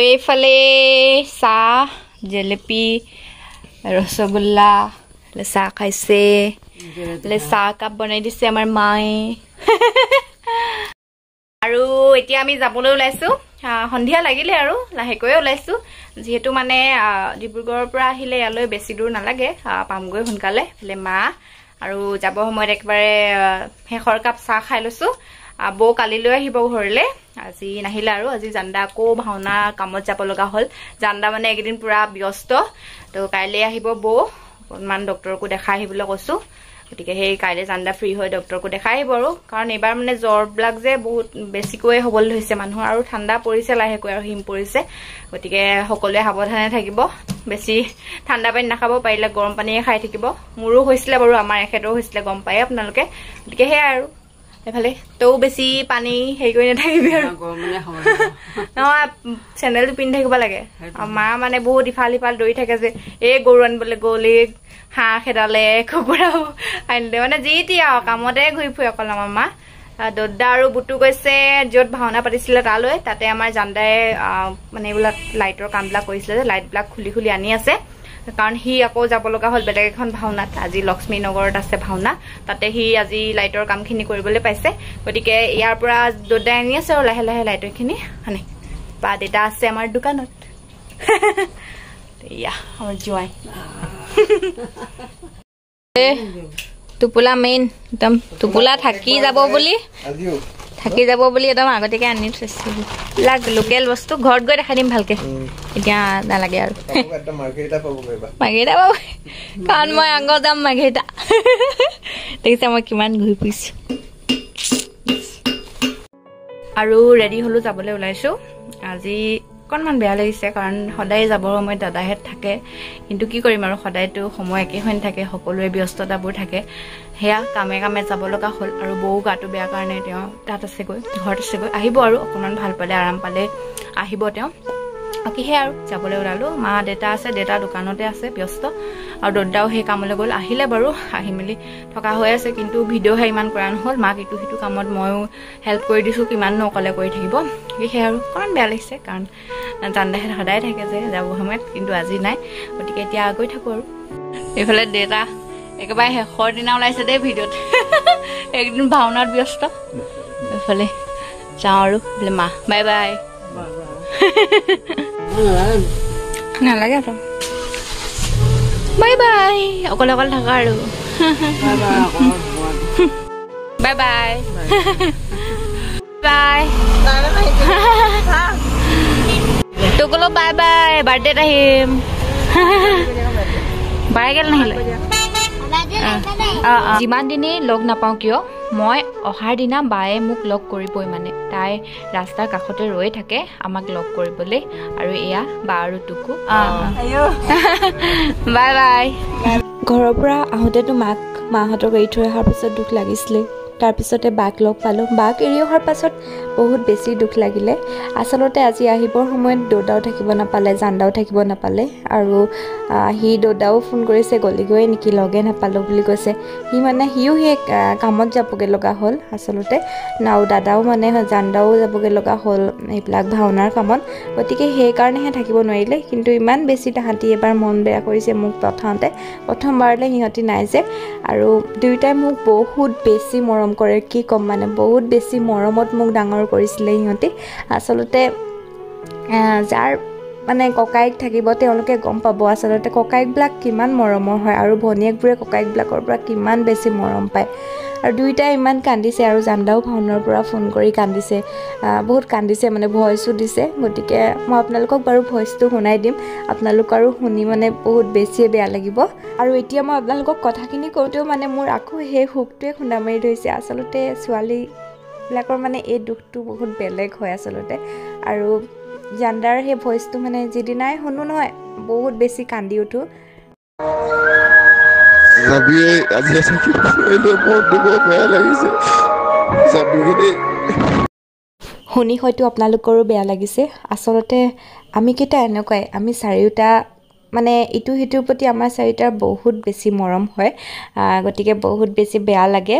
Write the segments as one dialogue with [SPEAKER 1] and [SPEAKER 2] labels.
[SPEAKER 1] এইফালে চাহ জেলেপি ৰসগোল্লা চাহ খাইছে চাহ কাপ বনাই দিছে আমাৰ মায়ে আৰু এতিয়া আমি যাবলৈ ওলাইছো সন্ধিয়া লাগিলে আৰু লাহেকৈ ওলাইছো যেহেতু মানে ডিব্ৰুগড়ৰ পৰা আহিলে ইয়ালৈ বেছি দূৰ নালাগে পামগৈ সোনকালে ফলে মা আৰু যাব সময়ত একবাৰে হেখৰ কাপ চাহ খাই লৈছো বৌ কালিলৈ আহিব ঘৰলে আজি নাহিলে আৰু আজি জান্দা আকৌ ভাওনা কামত যাব লগা হল জান্দা মানে একদিন পুৰা ব্যস্ত তো কাইলৈ আহিব বৌ অকণমান ডক্টৰকো দেখাই আহিবলৈ কৈছো গতিকে সেই কাইলৈ জান্দা ফ্ৰী হৈ ডক্টৰকো দেখাই আহিব আৰু কাৰণ এবাৰ মানে জ্বৰবিলাক যে বহুত বেছিকৈ হ'বলৈ হৈছে মানুহৰ আৰু ঠাণ্ডা পৰিছে লাহেকৈ আৰু হিম পৰিছে গতিকে সকলোৱে সাৱধানে থাকিব বেছি ঠাণ্ডা পানী নাখাব পাৰিলে গৰম পানীয়ে খাই থাকিব মোৰো হৈছিলে বাৰু আমাৰ এখেতৰো হৈছিলে গম পায় আপোনালোকে গতিকে সেয়াই আৰু এফালে তো বেছি পানী হেৰি কৰি নাথাকিবি আৰু নহয় চেণ্ডেলটো পিন্ধি থাকিব লাগে মা মানে বহুত ইফাল সিফাল দৌৰি থাকে যে এই গৰু আনিবলৈ গ'ল এই হাঁহ খেদালে কুকুৰাও আনিলে মানে যি টি আৰু কামতে ঘূৰি ফুৰে অকল আমাৰ মা দদ্দা আৰু বুটু গৈছে য'ত ভাওনা পাতিছিলে তালৈ তাতে আমাৰ জান্দাই মানে এইবিলাক লাইটৰ কামবিলাক কৰিছিলে যে লাইটবিলাক খুলি খুলি আনি আছে কাৰণ হি আকৌ যাব লগা হল বেলেগ এখন ভাওনাত আজি লক্ষ্মী নগৰত আছে ভাওনা তাতে হি আজি লাইটৰ কামখিনি কৰিবলৈ পাইছে গতিকে ইয়াৰ পৰা দদ্দাই আনি আছে আৰু লাহে লাহে লাইটৰখিনি মানে বা দেতা আছে আমাৰ দোকানত ইয়া আমাৰ জোৱাই টোপোলা মেইন একদম টোপোলা থাকি যাব বুলি একদম আগতীয়াকে আনি থৈছো এইবিলাক লোকেল বস্তু ঘৰত গৈ দেখাই দিম ভালকে এতিয়া নালাগে আৰু মাৰ্ঘেৰিটা পাব কাৰণ মই আগত যাম মাৰ্ঘেৰিটা দেখিছে মই কিমান ঘূৰি ফুৰিছো আৰু ৰেডি হলো যাবলৈ ওলাইছো আজি অকণমান বেয়া লাগিছে কাৰণ সদায় যাবৰ সময়ত দাদাহেঁত থাকে কিন্তু কি কৰিম আৰু সদায়তো সময় একে হৈ নাথাকে সকলোৰে ব্যস্ততাবোৰ থাকে সেয়া কামে কামে যাব লগা হ'ল আৰু বৌ গাটো বেয়া কাৰণে তেওঁ তাত আছেগৈ ঘৰত আছেগৈ আহিব আৰু অকণমান ভাল পালে আৰাম পালে আহিব তেওঁ বাকী সেয়া আৰু যাবলৈ ওলালো মা দেউতা আছে দেউতা দোকানতে আছে ব্যস্ত আৰু দদ্দাও সেই কামলৈ গ'ল আহিলে বাৰু আহি মেলি থকা হৈ আছে কিন্তু ভিডিঅ'হে ইমান কৰা নহ'ল মাক ইটো সিটো কামত ময়ো হেল্প কৰি দিছোঁ কিমাননো অকলে কৰি থাকিব সেয়া আৰু অকণমান বেয়া লাগিছে কাৰণ জান্দাহেঁত সদায় থাকে যে যাব সময়ত কিন্তু আজি নাই গতিকে এতিয়া গৈ থাকোঁ আৰু এইফালে দেউতা একেবাৰে শেষৰ দিনা ওলাইছে দেই ভিডিঅ'ত একদিন ভাওনাত ব্যস্ত এইফালে যাওঁ আৰু বোলে মা বাই বাই নালাগে আৰু বাই বাই অকলে অকলে থাকা আৰু বাই বাই বাই তোক অলপ বাই বাই বাৰ্থডেত আহিম বাই গেল নাহিলে যিমান দিনেই লগ নাপাওঁ কিয় মই অহাৰ দিনা বায়ে মোক লগ কৰিবই মানে তাই ৰাস্তাৰ কাষতে ৰৈ থাকে আমাক লগ কৰিবলৈ আৰু এয়া বা আৰু টুকু বাই বাই ঘৰৰ পৰা আহোঁতেতো মাহঁতক এৰি থৈ অহাৰ পিছত দুখ লাগিছিলে তাৰপিছতে বাক লগ পালোঁ বাক এৰি অহাৰ পাছত বহুত বেছি দুখ লাগিলে আচলতে আজি আহিবৰ সময়ত দদাও থাকিব নাপালে জান্দাও থাকিব নাপালে আৰু সি দদাও ফোন কৰিছে গলিগৈ নেকি লগে নাপালোঁ বুলি কৈছে সিও সেই কামত যাবগৈ লগা হ'ল আচলতে নাও দাদাও মানে জান্দাও যাবগৈ লগা হ'ল এইবিলাক ভাওনাৰ কামত গতিকে সেইকাৰণেহে থাকিব নোৱাৰিলে কিন্তু ইমান বেছি তাহাঁতি এবাৰ মন বেয়া কৰিছে মোক প্ৰথমবাৰলৈ সিহঁতি নাই যে আৰু দুয়োটাই মোক বহুত বেছি মৰম কৰে কি ক'ম মানে বহুত বেছি মৰমত মোক ডাঙৰ কৰিছিলে সিহঁতি আচলতে যাৰ মানে ককায়েক থাকিব তেওঁলোকে গম পাব আচলতে ককায়েকবিলাক কিমান মৰমৰ হয় আৰু ভনীয়েকবোৰে ককায়েকবিলাকৰ পৰা কিমান বেছি মৰম পায় আৰু দুয়োটাই ইমান কান্দিছে আৰু জান্দাও ভাওনাৰ পৰা ফোন কৰি কান্দিছে বহুত কান্দিছে মানে ভইচো দিছে গতিকে মই আপোনালোকক বাৰু ভইচটো শুনাই দিম আপোনালোক আৰু শুনি মানে বহুত বেছিয়ে বেয়া লাগিব আৰু এতিয়া মই আপোনালোকক কথাখিনি কওঁতেও মানে মোৰ আকৌ সেই সুখটোৱে খুন্দা মাৰি ধৰিছে আচলতে ছোৱালীবিলাকৰ মানে এই দুখটো বহুত বেলেগ হয় আচলতে আৰু জান্দাৰ সেই ভইচটো মানে যিদিনাই শুনো নহয় বহুত বেছি কান্দি উঠো শুনি হয়তো আপোনালোকৰো বেয়া লাগিছে আচলতে আমি কেইটা এনেকুৱাই আমি চাৰিওটা মানে ইটো সিটোৰ প্ৰতি আমাৰ চাৰিটাৰ বহুত বেছি মৰম হয় গতিকে বহুত বেছি বেয়া লাগে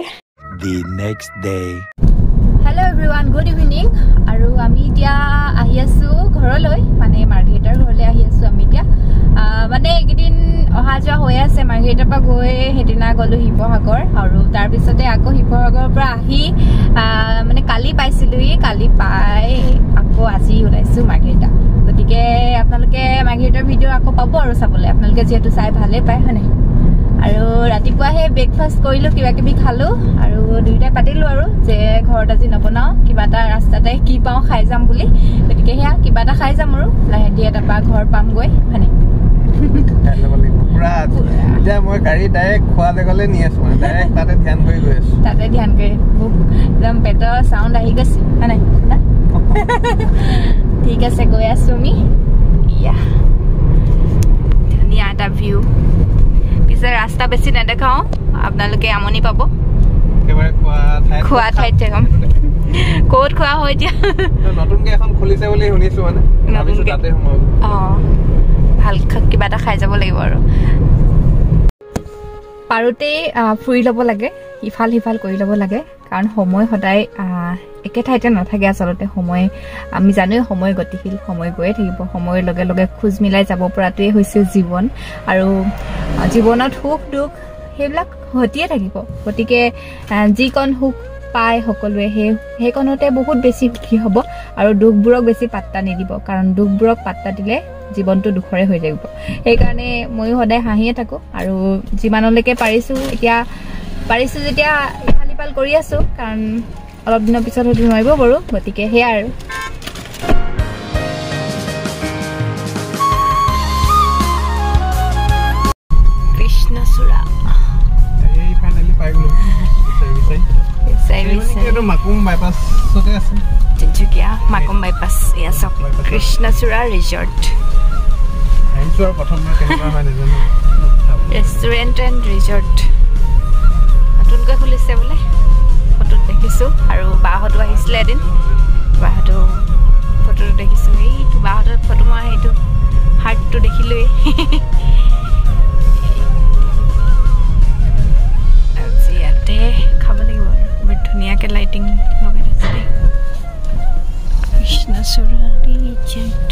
[SPEAKER 2] The next day
[SPEAKER 1] Hello everyone, good evening আৰু আমি এতিয়া আহি আছো ঘৰলৈ মানে মানে এইকেইদিন অহা যোৱা হৈ আছে মাৰ্ঘেৰিটাৰ পৰা গৈ সেইদিনা গ'লো শিৱসাগৰ আৰু তাৰপিছতে আকৌ শিৱসাগৰৰ পৰা আহি মানে কালি পাইছিলোহি কালি পাই আকৌ আজি ওলাইছো মাৰ্ঘেৰিটা গতিকে আপোনালোকে মাৰ্ঘেৰিটাৰ ভিডিঅ' আকৌ পাব আৰু চাবলৈ আপোনালোকে যিহেতু চাই ভালেই পায় হয় নাই আৰু ৰাতিপুৱা সেই ব্ৰেকফাষ্ট কৰিলো কিবা কিবি খালো আৰু দুইটাই পাতিলো আৰু যে ঘৰত আজি নবনাও কিবা এটা ৰাস্তাতে কি পাওঁ খাই যাম বুলি গতিকে সেয়া কিবা এটা খাই যাম আৰু লাহে দিয়ে তাৰপৰা ঘৰ পামগৈ হয়
[SPEAKER 3] পুৰা এতিয়া মই গাড়ী ডাইৰেক্ট খোৱা জেগালৈ নি আছো মানে ডাইৰেক্ট তাতে ধ্যান কৰি গৈ আছো
[SPEAKER 1] তাতে ধ্যান কৰি একদম পেটৰ চাউণ্ড আহি গৈছে হয় নাই ঠিক আছে গৈ আছো আমি ইয়া ধুনীয়া এটা ভিউ পিছে ৰাস্তা বেছি নেদেখাও আপোনালোকে আমনি পাব খোৱা ঠাইত যাম ক'ত খোৱা হয় এতিয়া
[SPEAKER 3] নতুনকে এখন খুলিছে বুলি শুনিছো মানে ভাবিছো তাতে সোমাব
[SPEAKER 1] ভাল কিবা এটা খাই যাব লাগিব আৰু পাৰোতে ফুৰি ল'ব লাগে ইফাল সিফাল কৰি ল'ব লাগে কাৰণ সময় সদায় একে ঠাইতে নাথাকে আচলতে সময় আমি জানোৱে সময় গতিশীল সময় গৈয়ে থাকিব সময়ৰ লগে লগে খোজ মিলাই যাব পৰাটোৱে হৈছে জীৱন আৰু জীৱনত সুখ দুখ সেইবিলাক ঘটিয়ে থাকিব গতিকে যিকণ সুখ পায় সকলোৱে সেইকণতে বহুত বেছি সুখী হ'ব আৰু দুখবোৰক বেছি পাত্তা নিদিব কাৰণ দুখবোৰক পাত্তা দিলে জীৱনটো দুখৰে হৈ থাকিব সেইকাৰণে ময়ো সদায় হাঁহিয়ে থাকোঁ আৰু যিমানলৈকে পাৰিছোঁ যেতিয়া ইফাল সিফাল কৰি আছোঁ কাৰণ অলপ দিনৰ পিছত হয়তো নোৱাৰিব বাৰু গতিকে সেয়া আৰু কৃষ্ণচূড়া
[SPEAKER 3] মাকুম বাইপাছতে আছে
[SPEAKER 1] তিনিচুকীয়া মাকুম বাইপাছ এয়া চাওক কৃষ্ণচূড়া ৰিজৰ্ট ৰেষ্টুৰেণ্ট এণ্ড ৰিজৰ্ট নতুনকৈ খুলিছে বোলে ফটোত দেখিছোঁ আৰু বাহঁতো আহিছিলে এদিন বাহঁতো ফটোটো দেখিছোঁ এইটো বাহঁতৰ ফটো মই সেইটো হাৰ্টটো দেখিলোৱেই আজি ইয়াতে খাব লাগিব আৰু বৰ ধুনীয়াকৈ লাইটিং লগাই আছে দেই কৃষ্ণচূড়া ৰিজৰ্ট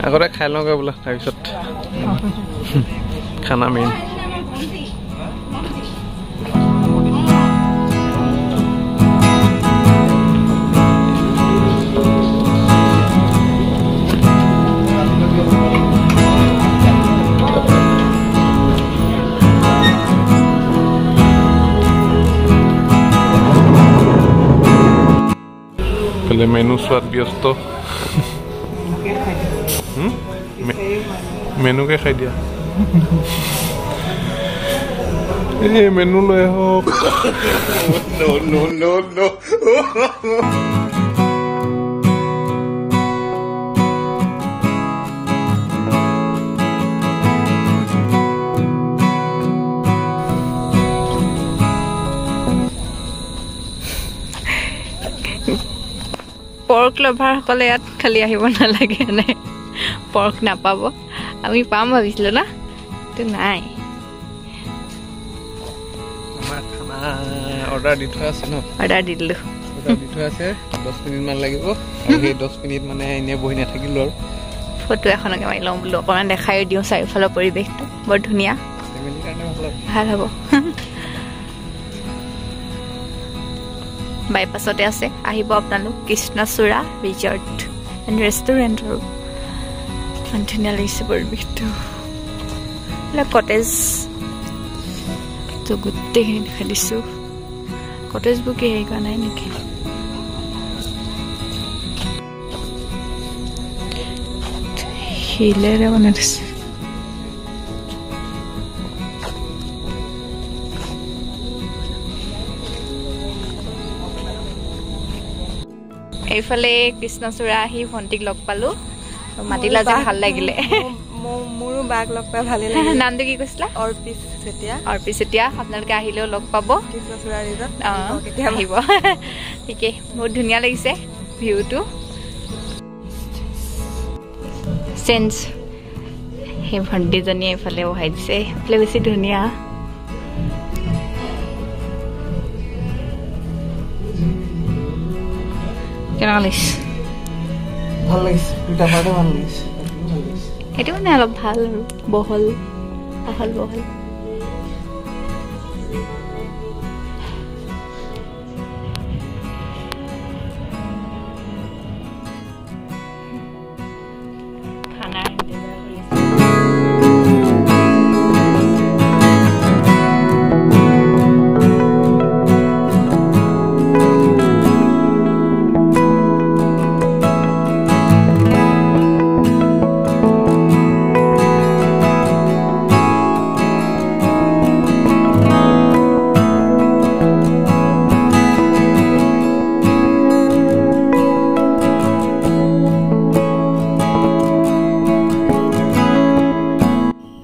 [SPEAKER 3] আগতে খাই লওঁগে বোলা তাৰপিছত খানা মেইন মেনু চোৱাত ব্যস্ত মেনুকে খাই দিয়া এই মেনু লৈ আহক
[SPEAKER 1] পৰ্ক লভাৰসকলে ইয়াত খালি আহিব নালাগে নে পৰ্ক নাপাব আমি পাম ভাবিছিলোঁ না এইটো নাই
[SPEAKER 3] অৰ্ডাৰ দি থোৱা আছে ন
[SPEAKER 1] অৰ্ডাৰ দি দিলোঁ
[SPEAKER 3] অৰ্ডাৰ দি থোৱা আছে 10 মিনিটমান লাগিব আৰু সেই 10 মিনিট মানে এনেই বহি নাথাকিলোঁ আৰু
[SPEAKER 1] ফটো এখনকে মাৰি লওঁ বোলো অকণমান দেখাই দিওঁ চাৰিওফালৰ পৰিৱেশটো বৰ ধুনীয়া ভাল হ'ব বাইপাছতে আছে আহিব আপোনালোক কৃষ্ণচূড়া ৰিজৰ্ট এণ্ড ৰেষ্টুৰেণ্ট আৰু ধুনীয়া লাগিছে পৰিৱেশটো কটেজ গোটেইখিনি দেখাই দিছোঁ কটেজবোৰ কি হেৰি কৰা নাই নেকি শিলেৰে বনাই দিছে এইফালে কৃষ্ণচূড়া আহি ভণ্টিক লগ পালোঁ মাতিলা যে ভাল লাগিলে
[SPEAKER 4] মোৰো বাক লগ পাই ভালে লাগে
[SPEAKER 1] নামটো কি কৈছিলা
[SPEAKER 4] অৰ্পিছ চেতিয়া
[SPEAKER 1] আপোনালোকে আহিলেও লগ পাব
[SPEAKER 4] কৃষ্ণচূড়া ৰিজৰ্ট
[SPEAKER 1] আহিব ঠিকেই বহুত ধুনীয়া লাগিছে ভিউটো চেঞ্জ সেই ভণ্টিজনীয়ে এইফালে বহাই দিছে এইফালে বেছি ধুনীয়া কেনেকুৱা লাগিছে
[SPEAKER 3] ভাল লাগিছে দুটা পাৰ্টে ভাল লাগিছে
[SPEAKER 1] এইটো মানে অলপ ভাল আৰু বহল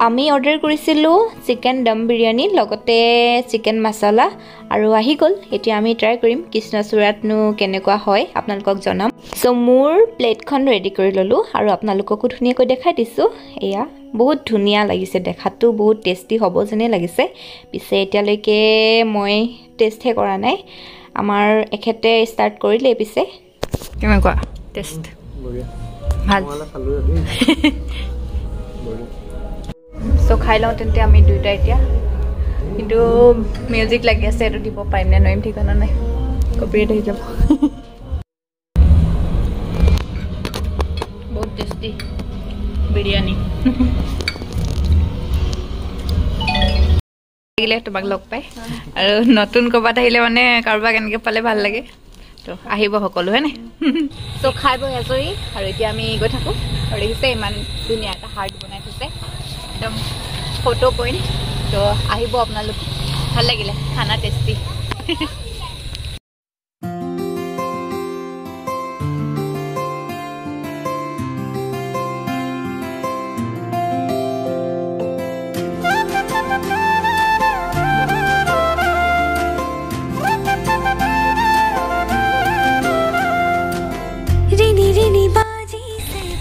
[SPEAKER 1] আমি অৰ্ডাৰ কৰিছিলোঁ চিকেন দম বিৰিয়ানী লগতে চিকেন মছলা আৰু আহি গ'ল এতিয়া আমি ট্ৰাই কৰিম কৃষ্ণচূড়াতনো কেনেকুৱা হয় আপোনালোকক জনাম চ' মোৰ প্লেটখন ৰেডি কৰি ল'লোঁ আৰু আপোনালোককো ধুনীয়াকৈ দেখাই দিছোঁ এয়া বহুত ধুনীয়া লাগিছে দেখাতো বহুত টেষ্টি হ'ব যেনে লাগিছে পিছে এতিয়ালৈকে মই টেষ্টহে কৰা নাই আমাৰ এখেতে ষ্টাৰ্ট কৰিলে পিছে কেনেকুৱা টেষ্ট ভাল চ' খাই লওঁ তেন্তে আমি দুয়োটা এতিয়া কিন্তু মিউজিক লাগি আছে এইটো দিব পাৰিম নে নোৱাৰিম ঠিকনা নাই কপিৰাইট হৈ যাব বহুত টেষ্টি বিৰিয়ানী লাগিলে তোমাক লগ পাই আৰু নতুন ক'ৰবাত আহিলে মানে কাৰোবাক এনেকৈ পালে ভাল লাগে তো আহিব সকলো হয় নাই চ' খাই বৈ আজৰি আৰু এতিয়া আমি গৈ থাকোঁ আৰু দেখিছে ইমান ধুনীয়া এটা হাৰ্ট বনাই থৈছে একদম ফটো পইণ্ট তো আহিব আপোনালোক ভাল লাগিলে খানা টেষ্টি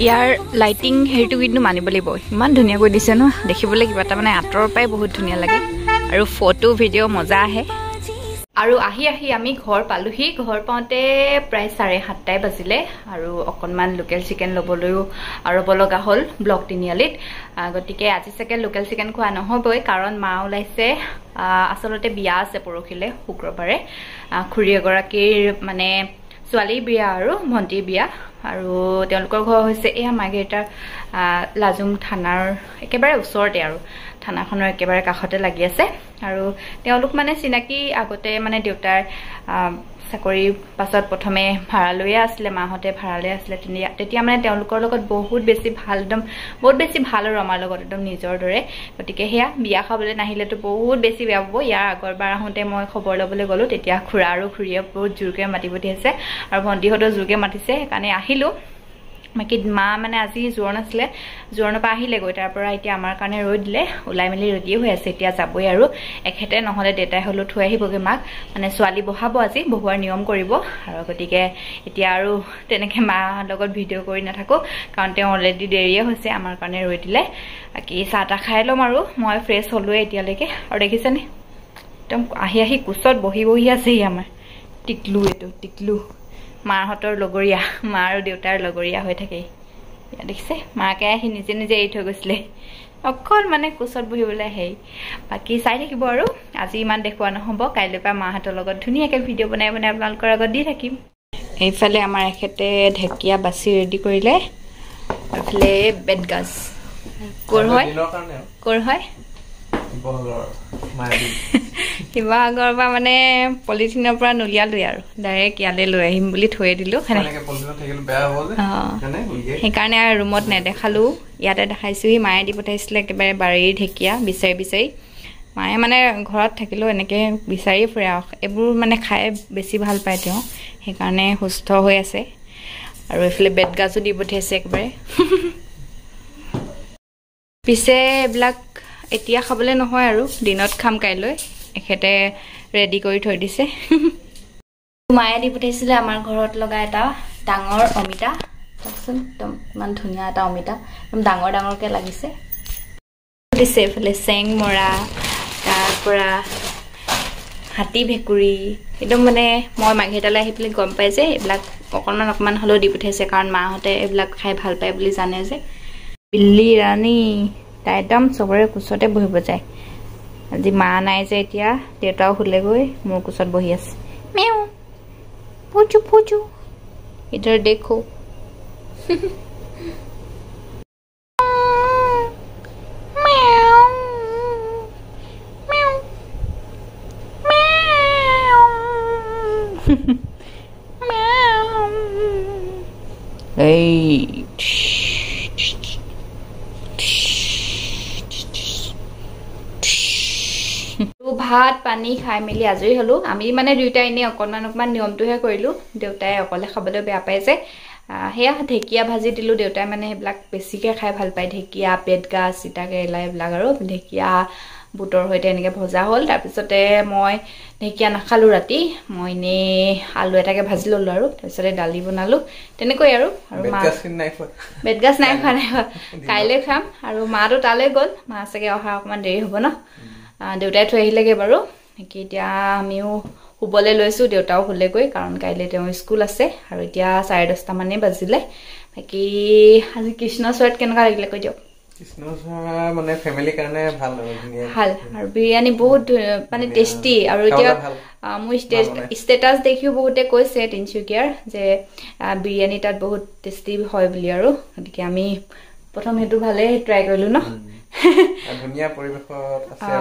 [SPEAKER 1] ইয়াৰ লাইটিং হেৰিটো কিন্তু মানিব লাগিব ইমান ধুনীয়াকৈ দিছে ন দেখিবলৈ কিবা এটা মানে আঁতৰৰ পৰাই বহুত ধুনীয়া লাগে আৰু ফটো ভিডিঅ' মজা আহে আৰু আহি আমি ঘৰ পালোহি ঘৰ পাওঁতে প্ৰায় 7:30 বাজিলে আৰু অকণমান লোকেল চিকেন ল'বলৈও ৰ'ব লগা হ'ল ব্লক তিনিআলিত গতিকে আজি চাগে লোকেল চিকেন খোৱা নহ'বই কাৰণ মা ওলাইছে আচলতে বিয়া আছে পৰহিলে শুক্ৰবাৰে খুৰী এগৰাকীৰ মানে ছোৱালীৰ বিয়া আৰু ভণ্টিৰ বিয়া আৰু তেওঁলোকৰ ঘৰ হৈছে এয়া মাৰ্ঘেৰিটাৰ লাজুং থানাৰ একেবাৰে ওচৰতে আৰু থানাখনৰ একেবাৰে কাষতে লাগি আছে আৰু তেওঁলোক মানে চিনাকি আগতে মানে দেউতাৰ চাকৰিৰ পাছত প্ৰথমে ভাড়া লৈয়ে আছিলে মাহঁতে ভাড়া লৈ আছিলে তেতিয়া মানে তেওঁলোকৰ লগত বহুত বেছি ভাল আৰু আমাৰ লগত একদম নিজৰ দৰে গতিকে সেয়া বিয়া খাবলৈ নাহিলেতো বহুত বেছি বেয়া পাব ইয়াৰ আগৰবাৰ আহোঁতে মই খবৰ ল'বলৈ গ'লোঁ তেতিয়া খুৰা আৰু খুৰীয়ে বহুত জোৰকৈ মাতি পঠিয়াইছে আৰু ভণ্টিহঁতেও জোৰকৈ মাতিছে সেইকাৰণে আহিলোঁ বাকী মা মানে আজি জোৰণ আছিলে জোৰণৰ পৰা আহিলেগৈ তাৰ পৰা এতিয়া আমাৰ কাৰণে ৰৈ দিলে ওলাই মেলি ৰেডি হৈ আছে এতিয়া যাবই আৰু এখেতে নহ'লে দেউতাই হ'লেও থৈ আহিবগৈ মাক মানে ছোৱালী বহাব আজি বহোৱাৰ নিয়ম কৰিব আৰু গতিকে এতিয়া আৰু তেনেকৈ মাৰ লগত ভিডিঅ' কৰি নাথাকোঁ কাৰণ তেওঁ অলৰেডি দেৰিয়ে হৈছে আমাৰ কাৰণে ৰৈ দিলে বাকী চাহ তাহ খাই ল'ম আৰু মই ফ্ৰেছ হ'লোৱে এতিয়ালৈকে আৰু দেখিছেনে একদম আহি কোচত বহি আছেহি আমাৰ টিকলু মাহঁতৰ লগৰীয়া মা আৰু দেউতাৰ লগৰীয়া হৈ থাকে দেখিছে মাকে আহি নিজে এৰি থৈ গৈছিলে অকল মানে কোচত বহিবলৈ আহে বাকী চাই থাকিব আৰু আজি ইমান দেখুওৱা নহ'ব কাইলৈ পৰা মাহঁতৰ লগত ধুনীয়াকৈ ভিডিঅ' বনাই আপোনালোকৰ আগত দি থাকিম এইফালে আমাৰ এখেতে ঢেকীয়া বাছি ৰেডি কৰিলে এইফালে বেতগাজ ক'ৰ হয় শিৱসাগৰৰ পৰা মানে পলিথিনৰ পৰা নুলিয়ালোৱে আৰু ডাইৰেক্ট ইয়ালৈ লৈ আহিম বুলি থৈয়ে দিলোঁ সেইকাৰণে আৰু ৰুমত নেদেখালোঁ ইয়াতে দেখাইছোঁহি মায়ে দি পঠাইছিলে একেবাৰে বাৰীৰ ঢেকীয়া বিচাৰি মায়ে মানে ঘৰত থাকিলেও এনেকৈ বিচাৰি ফুৰে আৰু এইবোৰ মানে খাই বেছি ভাল পায় তেওঁ সেইকাৰণে সুস্থ হৈ আছে আৰু এইফালে বেতগাজো দি পঠিয়াইছে একেবাৰে পিছে এইবিলাক এতিয়া খাবলৈ নহয় আৰু দিনত খাম কাইলৈ এখেতে ৰেডি কৰি থৈ দিছে মায়ে দি পঠাইছিলে আমাৰ ঘৰত লগা এটা ডাঙৰ অমিতা চাওকচোন একদম ইমান ধুনীয়া এটা অমিতা একদম ডাঙৰ ডাঙৰকৈ লাগিছে দিছে এইফালে চেং মৰা তাৰপৰা হাতী ভেকুৰী একদম মানে মই মাঘেটালৈ আহি পেলাই গম পাই যে এইবিলাক অকণমান হ'লেও দি পঠাইছে কাৰণ মাহঁতে এইবিলাক খাই ভাল পায় বুলি জানে যে বিল্লি ৰাণী তাই একদম চবৰে কোচতে বহিব যায় আজি মা নাই যে এতিয়া দেউতাও শুলেগৈ মোৰ কোচত বহি আছে মেও পুচু পুচু इधर देखो ভাত পানী খাই মেলি আজৰি হলো আমি মানে দুইটা এনে অকণমান নিয়মটোহে কৰিলো দেউতাই অকলে খাবলৈ বেয়া পায় যে হেয়া ঢেকীয়া ভাজি দিলো দেউতাই মানে সেইবিলাক বেছিকৈ খাই ভাল পায় ঢেকীয়া পেটগাজ চিতা কেৰেলা এইবিলাক আৰু ঢেকীয়া বুটৰ সৈতে এনেকৈ ভজা হ'ল তাৰপিছতে মই ঢেকীয়া নাখালোঁ ৰাতি মই এনেই আলু এটাকে ভাজি ল'লোঁ আৰু তাৰপিছতে দালি বনালোঁ তেনেকৈ আৰু মা বেতগাজ নাই খোৱা কাইলৈ খাম আৰু মাটো তালৈ গ'ল মা চাগে অহা অকণমান দেৰি হ'ব ন দেউতাই থৈ আহিলেগৈ বাৰু এতিয়া আমিও শুবলৈ লৈছোঁ দেউতাও শুলেগৈ কাৰণ কাইলৈ তেওঁৰ স্কুল আছে আৰু এতিয়া 10:30 মানেই বাজিলে বাকী আজি কৃষ্ণচূড়াত কেনেকুৱা লাগিলে কৈ দিয়ক
[SPEAKER 3] কৃষ্ণচূড়া মানে ফেমিলিৰ কাৰণে ভাল
[SPEAKER 1] আৰু বিৰিয়ানী বহুত মানে টেষ্টি আৰু এতিয়া মোৰ ষ্টেটাছ দেখিও বহুতে কৈছে তিনিচুকীয়াৰ যে বিৰিয়ানী তাত বহুত টেষ্টি হয় বুলি আৰু গতিকে আমি প্ৰথম সেইটো ভালেই ট্ৰাই কৰিলোঁ ন
[SPEAKER 3] ধুনীয়া পৰিৱেশত আছে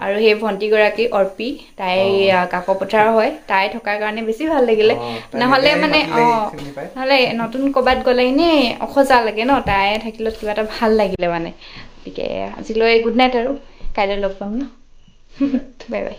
[SPEAKER 1] আৰু সেই ভণ্টিগৰাকী অৰ্পি তাই কাকপথাৰ হয় তাই থকাৰ কাৰণে বেছি ভাল লাগিলে নহ'লে মানে নহ'লে নতুন ক'ৰবাত গ'লে এনেই অসজা লাগে ন তাই থাকিলত কিবা এটা ভাল লাগিলে মানে গতিকে আজিলৈ গুড নাইট আৰু কাইলৈ লগ পাম ন বাই বাই